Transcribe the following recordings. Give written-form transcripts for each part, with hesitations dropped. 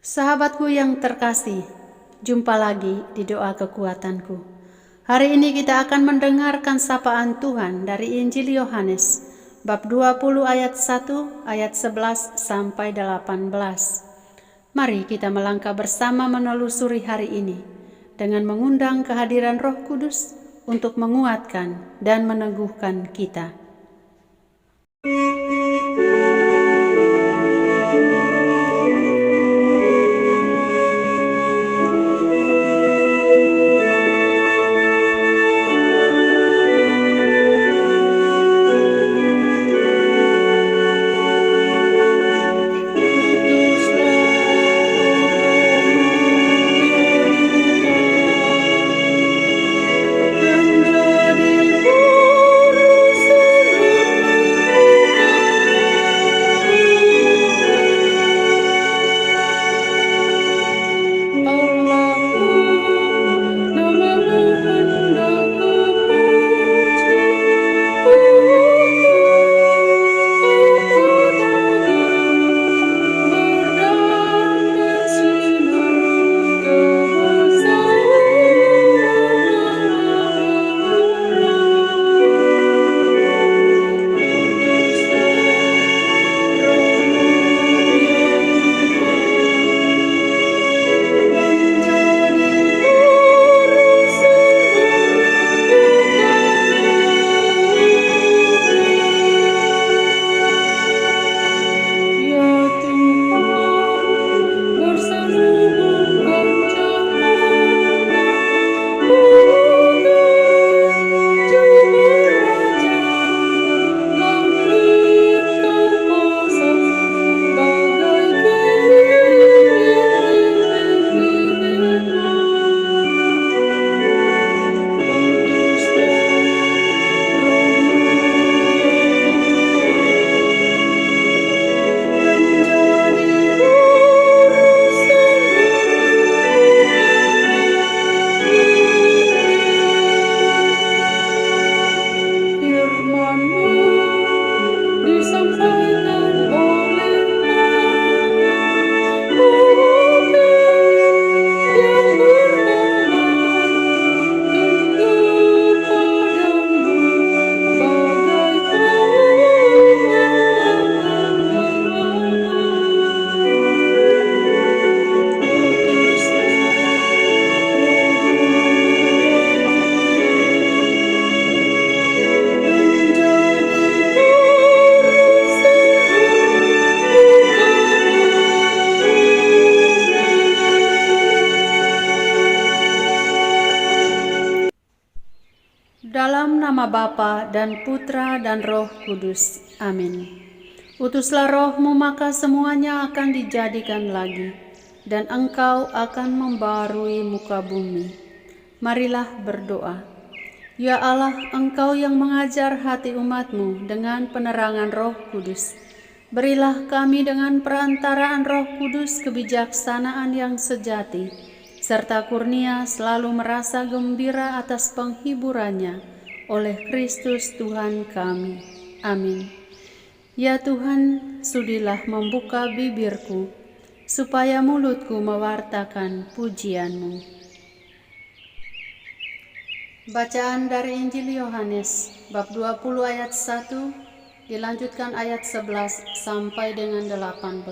Sahabatku yang terkasih, jumpa lagi di doa kekuatanku. Hari ini kita akan mendengarkan sapaan Tuhan dari Injil Yohanes, bab 20 ayat 1, ayat 11 sampai 18. Mari kita melangkah bersama menelusuri hari ini dengan mengundang kehadiran Roh Kudus untuk menguatkan dan meneguhkan kita. Dalam nama Bapa dan Putra dan Roh Kudus. Amin. Utuslah rohmu, maka semuanya akan dijadikan lagi, dan engkau akan membarui muka bumi. Marilah berdoa. Ya Allah, engkau yang mengajar hati umatmu dengan penerangan Roh Kudus, berilah kami dengan perantaraan Roh Kudus kebijaksanaan yang sejati, serta kurnia selalu merasa gembira atas penghiburannya oleh Kristus Tuhan kami. Amin. Ya Tuhan, sudilah membuka bibirku, supaya mulutku mewartakan pujian-Mu. Bacaan dari Injil Yohanes, bab 20 ayat 1, dilanjutkan ayat 11 sampai dengan 18.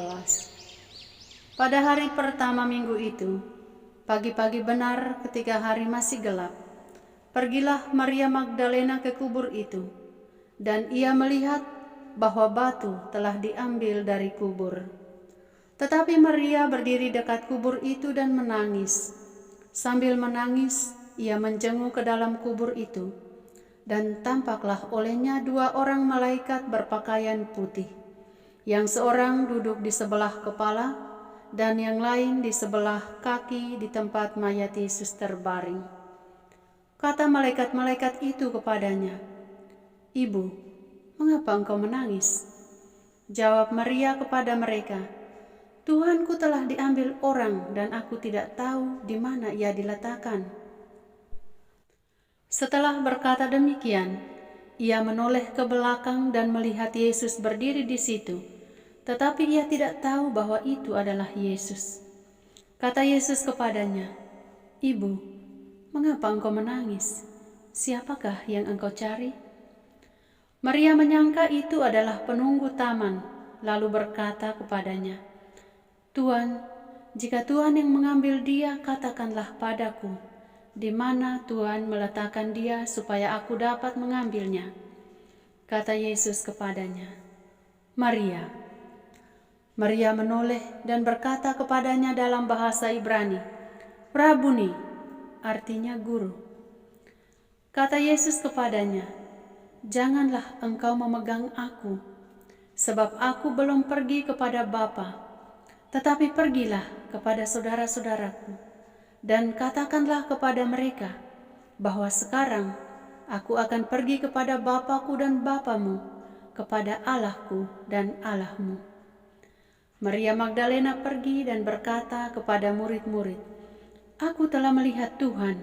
Pada hari pertama minggu itu, pagi-pagi benar ketika hari masih gelap, pergilah Maria Magdalena ke kubur itu, dan ia melihat bahwa batu telah diambil dari kubur. Tetapi Maria berdiri dekat kubur itu dan menangis. Sambil menangis, ia menjenguk ke dalam kubur itu, dan tampaklah olehnya dua orang malaikat berpakaian putih, yang seorang duduk di sebelah kepala, dan yang lain di sebelah kaki di tempat mayat Yesus terbaring. Kata malaikat-malaikat itu kepadanya, "Ibu, mengapa engkau menangis?" Jawab Maria kepada mereka, "Tuhanku telah diambil orang dan aku tidak tahu di mana ia diletakkan." Setelah berkata demikian, ia menoleh ke belakang dan melihat Yesus berdiri di situ, tetapi ia tidak tahu bahwa itu adalah Yesus. Kata Yesus kepadanya, "Ibu, mengapa engkau menangis? Siapakah yang engkau cari?" Maria menyangka itu adalah penunggu taman, lalu berkata kepadanya, "Tuan, jika Tuhan yang mengambil dia, katakanlah padaku, di mana Tuhan meletakkan dia supaya aku dapat mengambilnya." Kata Yesus kepadanya, "Maria." Maria menoleh dan berkata kepadanya dalam bahasa Ibrani, "Rabuni," artinya guru. Kata Yesus kepadanya, "Janganlah engkau memegang aku, sebab aku belum pergi kepada Bapa, tetapi pergilah kepada saudara-saudaraku, dan katakanlah kepada mereka bahwa sekarang aku akan pergi kepada Bapa-Ku dan Bapamu, kepada Allah-Ku dan Allah-mu." Maria Magdalena pergi dan berkata kepada murid-murid, "Aku telah melihat Tuhan,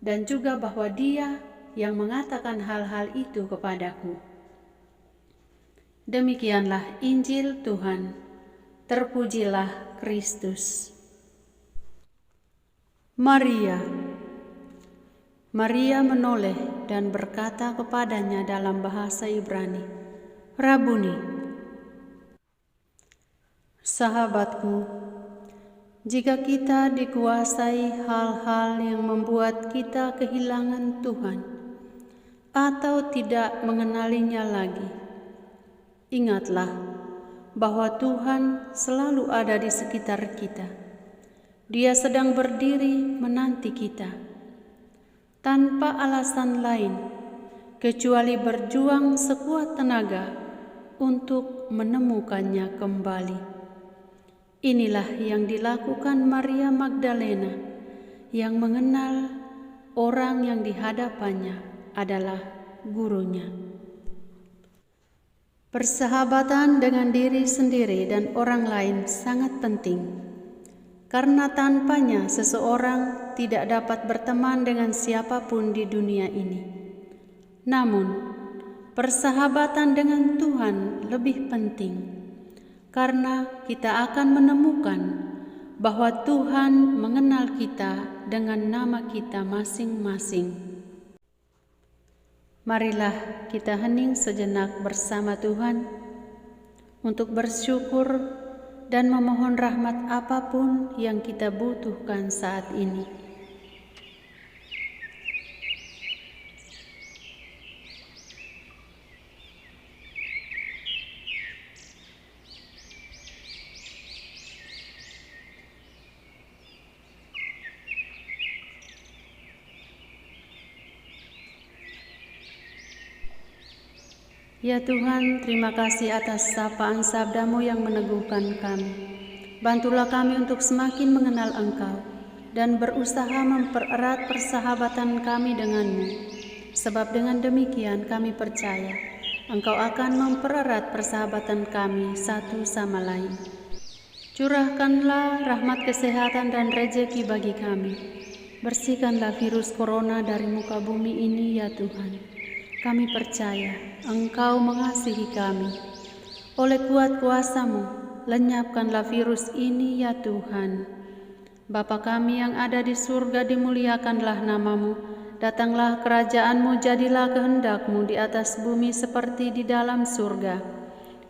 dan juga bahwa Dia yang mengatakan hal-hal itu kepadaku." Demikianlah Injil Tuhan. Terpujilah Kristus. Maria menoleh dan berkata kepadanya dalam bahasa Ibrani, "Rabuni." Sahabatku, jika kita dikuasai hal-hal yang membuat kita kehilangan Tuhan atau tidak mengenalinya lagi, ingatlah bahwa Tuhan selalu ada di sekitar kita. Dia sedang berdiri menanti kita, tanpa alasan lain kecuali berjuang sekuat tenaga untuk menemukannya kembali. Inilah yang dilakukan Maria Magdalena yang mengenal orang yang di hadapannya adalah gurunya. Persahabatan dengan diri sendiri dan orang lain sangat penting, karena tanpanya seseorang tidak dapat berteman dengan siapapun di dunia ini. Namun, persahabatan dengan Tuhan lebih penting, karena kita akan menemukan bahwa Tuhan mengenal kita dengan nama kita masing-masing. Marilah kita hening sejenak bersama Tuhan untuk bersyukur dan memohon rahmat apapun yang kita butuhkan saat ini. Ya Tuhan, terima kasih atas sapaan sabda-Mu yang meneguhkan kami. Bantulah kami untuk semakin mengenal Engkau dan berusaha mempererat persahabatan kami denganmu. Sebab dengan demikian kami percaya Engkau akan mempererat persahabatan kami satu sama lain. Curahkanlah rahmat kesehatan dan rejeki bagi kami. Bersihkanlah virus corona dari muka bumi ini ya Tuhan. Kami percaya Engkau mengasihi kami. Oleh kuat kuasa-Mu, lenyapkanlah virus ini ya Tuhan. Bapa kami yang ada di surga, dimuliakanlah nama-Mu. Datanglah kerajaan-Mu, jadilah kehendak-Mu di atas bumi seperti di dalam surga.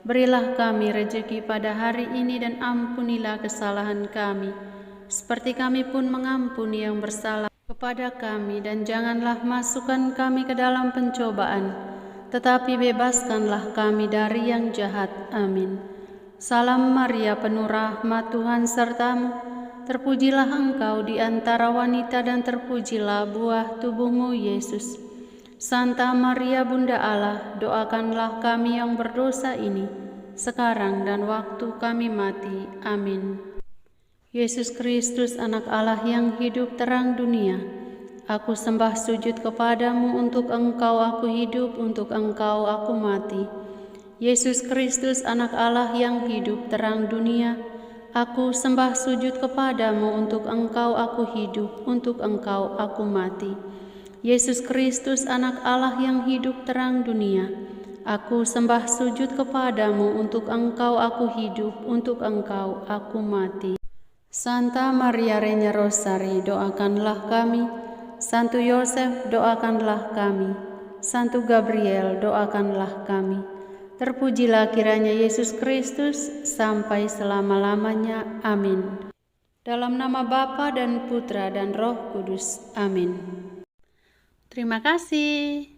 Berilah kami rejeki pada hari ini dan ampunilah kesalahan kami, seperti kami pun mengampuni yang bersalah kepada kami, dan janganlah masukkan kami ke dalam pencobaan, tetapi bebaskanlah kami dari yang jahat. Amin. Salam Maria, penuh rahmat, Tuhan serta-Mu. Terpujilah Engkau di antara wanita dan terpujilah buah tubuh-Mu, Yesus. Santa Maria, Bunda Allah, doakanlah kami yang berdosa ini, sekarang dan waktu kami mati. Amin. Yesus Kristus, anak Allah yang hidup terang dunia, aku sembah sujud kepadamu, untuk Engkau aku hidup, untuk Engkau aku mati. Yesus Kristus, anak Allah yang hidup terang dunia, aku sembah sujud kepadamu, untuk Engkau aku hidup, untuk Engkau aku mati. Yesus Kristus, anak Allah yang hidup terang dunia, aku sembah sujud kepadamu, untuk Engkau aku hidup, untuk Engkau aku mati. Santa Maria Reina Rosari, doakanlah kami. Santo Yosef, doakanlah kami. Santo Gabriel, doakanlah kami. Terpujilah kiranya Yesus Kristus sampai selama-lamanya. Amin. Dalam nama Bapa dan Putra dan Roh Kudus. Amin. Terima kasih.